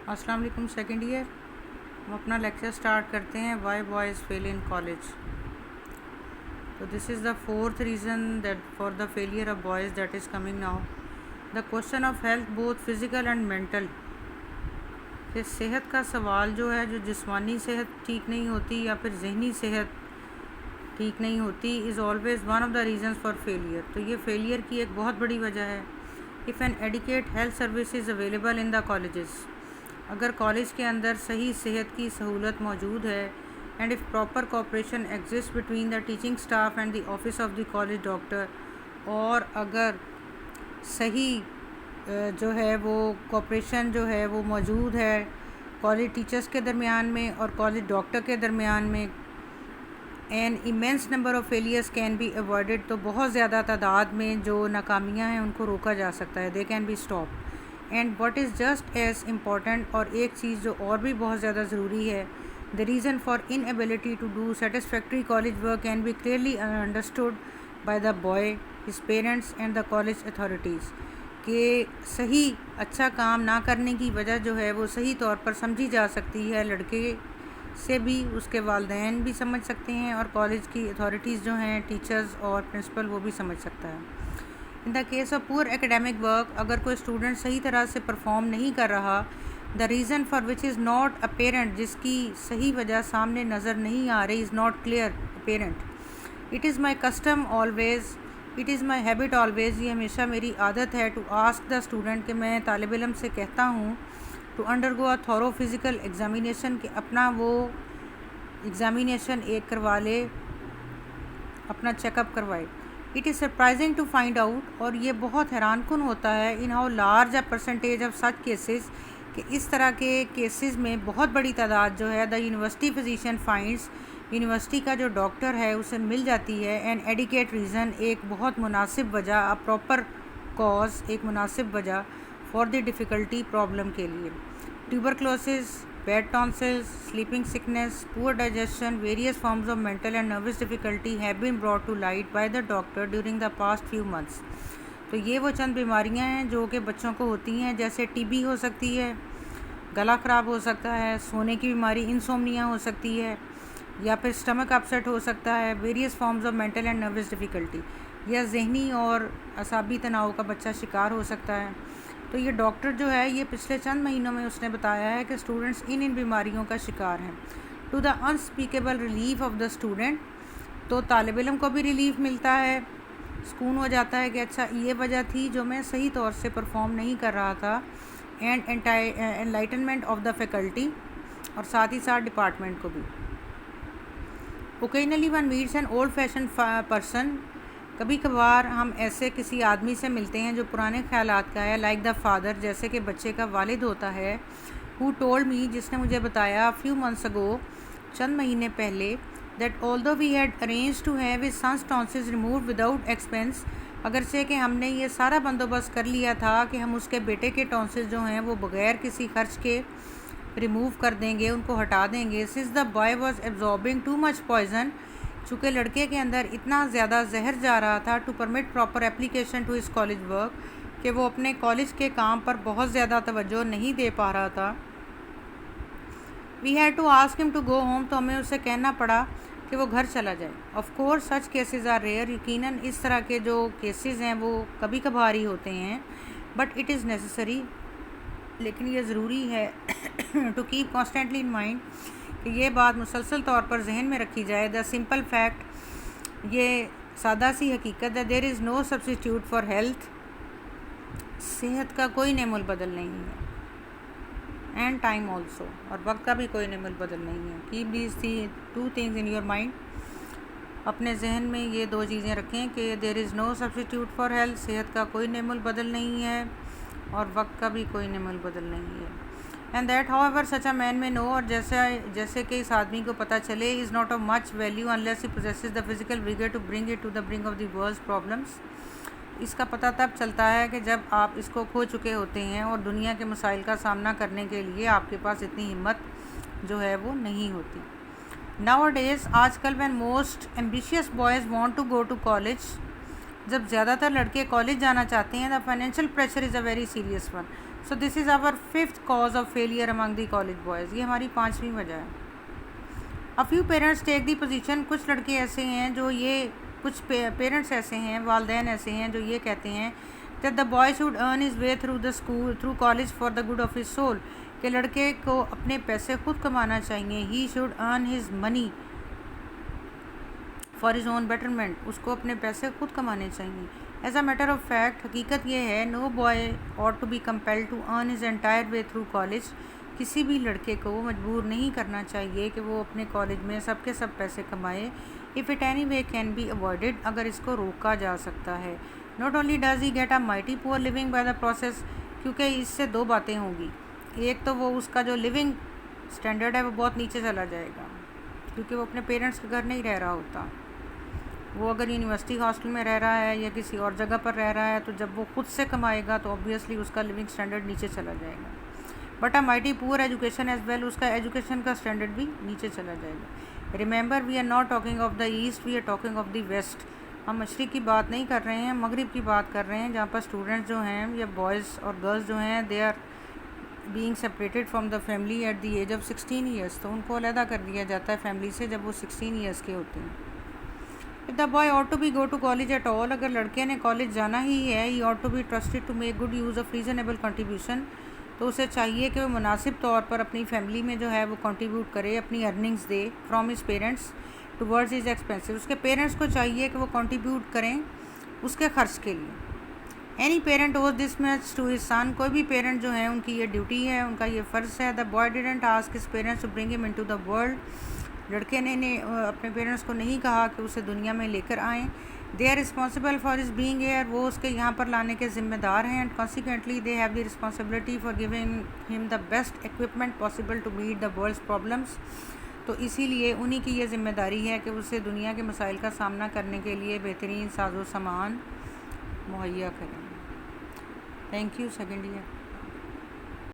السلام علیکم second year ہم اپنا لیکچر سٹارٹ کرتے ہیں why boys fail in college. تو this is the fourth reason that for the failure of boys that is coming now. The question of health both physical and mental. کہ صحت کا سوال جو ہے جو جسمانی صحت ٹھیک نہیں ہوتی یا پھر ذہنی صحت ٹھیک نہیں ہوتی is always one of the reasons for failure. تو یہ فیلئر کی ایک بہت بڑی وجہ ہے. If an adequate health service is available in the colleges. اگر کالج کے اندر صحیح صحت کی سہولت موجود ہے and if proper cooperation exist between the teaching staff and the office of the college doctor. اور اگر صحیح جو ہے وہ کوآپریشن جو ہے وہ موجود ہے کالج ٹیچرس کے درمیان میں اور کالج ڈاکٹر کے درمیان میں, an immense number of failures can be avoided. تو بہت زیادہ تعداد میں جو ناکامیاں ہیں ان کو روکا جا سکتا ہے. They can be stop. And what is just as important, اور ایک چیز جو اور بھی بہت زیادہ ضروری ہے, the reason for inability to do satisfactory college work can be clearly understood by the boy, his parents and the college authorities. کہ صحیح اچھا کام نہ کرنے کی وجہ جو ہے وہ صحیح طور پر سمجھی جا سکتی ہے. لڑکے سے بھی اس کے والدین بھی سمجھ سکتے ہیں اور کالج کی اتھارٹیز جو ہیں ٹیچرز اور پرنسپل وہ بھی سمجھ سکتا ہے. ان the case of poor ایکیڈیمک work, اگر کوئی اسٹوڈنٹ صحیح طرح سے پرفارم نہیں کر رہا, دا reason for which is not apparent, جس کی صحیح وجہ سامنے نظر نہیں آ رہی, is not clear apparent. It is my custom always, it is my habit always, یہ ہمیشہ میری عادت ہے, ٹو آسک دا اسٹوڈنٹ, کہ میں طالب علم سے کہتا ہوں to undergo a thorough physical examination, کہ اپنا وہ ایگزامینیشن ایک کروا لے, اپنا چیک اپ کروائے. It is surprising to find out, اور یہ بہت حیران کن ہوتا ہے, in how large a percentage of such cases, کہ اس طرح کے کیسز میں بہت بڑی تعداد جو ہے the university physician finds, university کا جو ڈاکٹر ہے اسے مل جاتی ہے این ایڈیکیٹ ریزن, ایک بہت مناسب وجہ, اے پراپر کاز, ایک مناسب وجہ فار دی ڈیفیکلٹی پرابلم کے لیے. Tuberculosis, bad tonsils, sleeping sickness, poor digestion, various forms of mental and nervous difficulty have been brought to light by the doctor during the past few months. تو یہ وہ چند بیماریاں ہیں جو کہ بچوں کو ہوتی ہیں, جیسے ٹی بی ہو سکتی ہے, گلا خراب ہو سکتا ہے, سونے کی بیماری انسومنیا ہو سکتی ہے, یا پھر اسٹمک اپسیٹ ہو سکتا ہے, various forms of mental and nervous difficulty, یا ذہنی اور اعصابی تناؤ کا بچہ شکار ہو سکتا ہے. تو یہ ڈاکٹر جو ہے یہ پچھلے چند مہینوں میں اس نے بتایا ہے کہ اسٹوڈنٹس ان بیماریوں کا شکار ہیں. To the unspeakable relief of the student, تو طالب علم کو بھی ریلیف ملتا ہے, سکون ہو جاتا ہے کہ اچھا یہ وجہ تھی جو میں صحیح طور سے پرفارم نہیں کر رہا تھا, and enlightenment of the faculty, اور ساتھ ہی ساتھ ڈپارٹمنٹ کو بھی. Occasionally one meets an old fashion person, کبھی کبھار ہم ایسے کسی آدمی سے ملتے ہیں جو پرانے خیالات کا ہے, لائک دا فادر, جیسے کہ بچے کا والد ہوتا ہے, ہو ٹولڈ می, جس نے مجھے بتایا, فیو منتھس اگو, چند مہینے پہلے, that although we had arranged to have his son's tonsils removed without expense, اگرچہ کہ ہم نے یہ سارا بندوبست کر لیا تھا کہ ہم اس کے بیٹے کے ٹانسز جو ہیں وہ بغیر کسی خرچ کے ریموو کر دیں گے, ان کو ہٹا دیں گے. Since the boy was absorbing too much poison, چونکہ لڑکے کے اندر اتنا زیادہ زہر جا رہا تھا, to permit proper application to his college work, کہ وہ اپنے کالج کے کام پر بہت زیادہ توجہ نہیں دے پا رہا تھا. وی ہیڈ ٹو آسک ہم ٹو گو ہوم, تو ہمیں اسے کہنا پڑا کہ وہ گھر چلا جائے. Of course such cases are rare, یقیناً اس طرح کے جو کیسز ہیں وہ کبھی کبھار ہی ہوتے ہیں, بٹ اٹ از نیسسری, لیکن یہ ضروری ہے to keep constantly in mind, کہ یہ بات مسلسل طور پر ذہن میں رکھی جائے. دا سمپل فیکٹ, یہ سادہ سی حقیقت ہے, دیر از نو سبسٹیٹیوٹ فار ہیلتھ, صحت کا کوئی نعم البدل نہیں ہے, اینڈ ٹائم آلسو, اور وقت کا بھی کوئی نعم البدل نہیں ہے. Keep these two things in your mind, اپنے ذہن میں یہ دو چیزیں رکھیں کہ دیر از نو سبسٹیٹیوٹ فار ہیلتھ, صحت کا کوئی نعم البدل نہیں ہے اور وقت کا بھی کوئی نعم البدل نہیں ہے. اینڈ دیٹ ہاؤ ایور سچ اے مین میں نو, اور جیسے کہ اس آدمی کو پتہ چلے, is not of much value unless he possesses the physical vigour to bring it to the bring of the world's problems. اس کا پتہ تب چلتا ہے کہ جب آپ اس کو کھو چکے ہوتے ہیں اور دنیا کے مسائل کا سامنا کرنے کے لیے آپ کے پاس اتنی ہمت جو ہے وہ نہیں ہوتی. ناؤ ڈیز, آج کل when most ambitious boys want to go to college, جب زیادہ تر لڑکے کالج جانا چاہتے ہیں, the financial pressure is a very serious one. So this is our 5th cause of failure among the college boys. یہ ہماری 5ویں وجہ ہے. A few parents take the position. کچھ لڑکے ایسے ہیں جو یہ کچھ پیرنٹس ایسے ہیں، والدین ایسے ہیں جو یہ کہتے ہیں that the boy should earn his way through the school through college for the good of his soul. کہ لڑکے کو اپنے پیسے خود کمانا چاہیے. He should earn his money for his own betterment. اس کو اپنے پیسے خود کمانے چاہیے. As a matter of fact, حقیقت یہ ہے no boy ought to be compelled to earn his entire way through college. کسی بھی لڑکے کو مجبور نہیں کرنا چاہیے کہ وہ اپنے کالج میں سب کے سب پیسے کمائے. If it any way can be avoided, اگر اس کو روکا جا سکتا ہے. Not only does he get a mighty poor living by the process, کیونکہ اس سے 2 باتیں ہوں گی. ایک تو وہ اس کا جو لیونگ اسٹینڈرڈ ہے وہ بہت نیچے چلا جائے گا کیونکہ وہ اپنے پیرنٹس کے گھر نہیں رہ رہا ہوتا. وہ اگر یونیورسٹی ہاسٹل میں رہ رہا ہے یا کسی اور جگہ پر رہ رہا ہے تو جب وہ خود سے کمائے گا تو obviously اس کا لیونگ اسٹینڈرڈ نیچے چلا جائے گا. But a mighty poor education as well, اس کا ایجوکیشن کا اسٹینڈرڈ بھی نیچے چلا جائے گا. Remember we are not talking of the east, we are talking of the west. ہم مشرق کی بات نہیں کر رہے ہیں، مغرب کی بات کر رہے ہیں جہاں پر اسٹوڈنٹس جو ہیں یا بوائز اور گرلز جو ہیں they are being separated from the family at the age of 16 years. تو ان کو علیحدہ کر دیا جاتا ہے فیملی سے جب وہ 16 ایئرس کے ہوتے ہیں. If the boy ought to be go to college at all, اگر لڑکے نے کالج جانا ہی ہے he ought to be trusted to make good use of reasonable contribution. تو اسے چاہیے کہ وہ مناسب طور پر اپنی فیملی میں جو ہے وہ کنٹریبیوٹ کرے، اپنی ارننگز دے from his parents towards his expenses. اس کے پیرنٹس کو چاہیے کہ وہ کنٹریبیوٹ کریں اس کے خرچ کے لیے. Any parent owes this much to his son. کوئی بھی پیرنٹ جو ہیں ان کی یہ ڈیوٹی ہے، ان کا یہ فرض ہے. The boy didn't ask his parents to bring him into the world. لڑکے نے اپنے پیرنٹس کو نہیں کہا کہ اسے دنیا میں لے کر آئیں. They are responsible for his being here. وہ اس کے یہاں پر لانے کے ذمہ دار ہیں. And consequently they have the responsibility for giving him the best equipment possible to meet the world's problems. تو اسی لیے انہی کی یہ ذمہ داری ہے کہ اسے دنیا کے مسائل کا سامنا کرنے کے لیے بہترین ساز و سامان مہیا کریں. Thank you. Second year.